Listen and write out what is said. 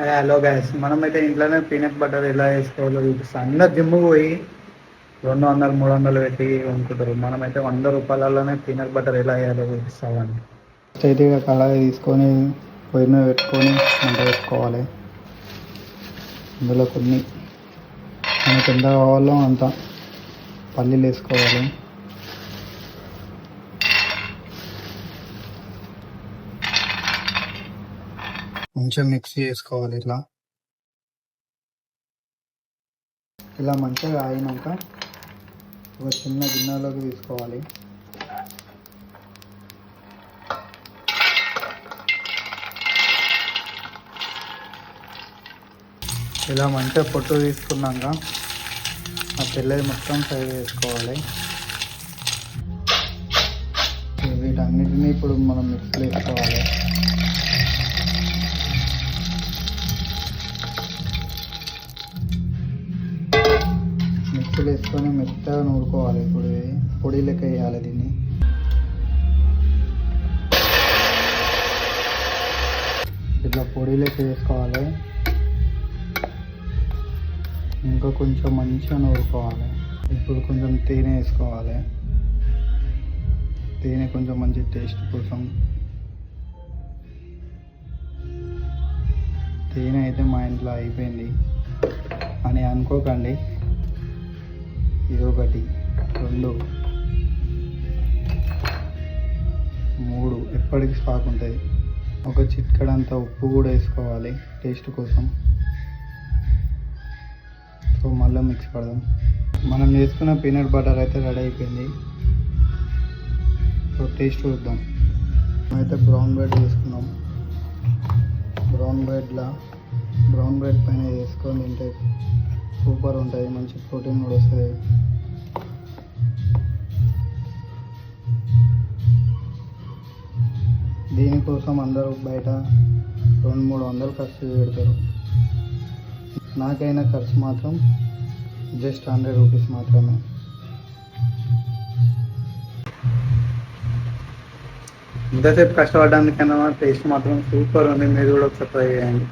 Hello guys, మనమైతే ఇంట్లోనే peanut butter ఎలా వేసుకోవాలో చూపిస్తాం. అందరు జిమ్ పోయి 200 300 పెట్టి వండుకుంటారు. మనమైతే 100 రూపాయలలోనే పీనట్ బటర్ ఎలా వేయాలో చూపిస్తామని. అయితే ఇక కళాయి తీసుకొని పొయ్యి మీద పెట్టుకొని మంట పెట్టుకోవాలి. అందులో కొన్ని మనకు ఎంత కావాలో అంత పల్లీలు వేసుకోవాలి. కొంచెం మిక్స్ చేసుకోవాలి. ఇలా మంచిగా ఆగినాక ఒక చిన్న గిన్నెలోకి తీసుకోవాలి. ఇలా మంచిగా పొట్టు తీసుకున్నాక ఆ తెల్లది మొత్తం ఫ్రై చేసుకోవాలి. వీటన్నిటిని ఇప్పుడు మనం మిక్స్లో వేసుకోవాలి. మిక్సీలో వేసుకొని మెత్తగా నూరుకోవాలి. ఇప్పుడు పొడి లెక్క వేయాలి దీన్ని. ఇట్లా పొడి లెక్క వేసుకోవాలి. ఇంకా కొంచెం మంచిగా నూరుకోవాలి. ఇప్పుడు కొంచెం తేనె వేసుకోవాలి. తేనె కొంచెం మంచి టేస్ట్ కోసం. తేనె అయితే మా ఇంట్లో అయిపోయింది అని అనుకోకండి. ఇది 1 2 3 ఎప్పటికీ స్టాక్ ఉంటుంది. ఒక చిటికెడంత ఉప్పు కూడా వేసుకోవాలి టేస్ట్ కోసం. సో మళ్ళీ మిక్స్ పడదాం. మనం చేసుకున్న పీనట్ బటర్ అయితే రెడీ అయిపోయింది. సో టేస్ట్ చూద్దాం. అయితే బ్రౌన్ బ్రెడ్ తీసుకున్నాం. బ్రౌన్ బ్రెడ్ పైన వేసుకొని తింటే సూపర్ ఉంటుంది. మంచి ప్రోటీన్ కూడా వస్తుంది. దీనికోసం అందరూ బయట 200-300 ఖర్చు పెడతారు. నాకైన ఖర్చు మాత్రం జస్ట్ 100 రూపీస్ మాత్రమే. ఇంతసేపు కష్టపడడానికన్నా టేస్ట్ మాత్రం సూపర్ ఉంది. మీరు కూడా ఒకసారి ట్రై చేయండి.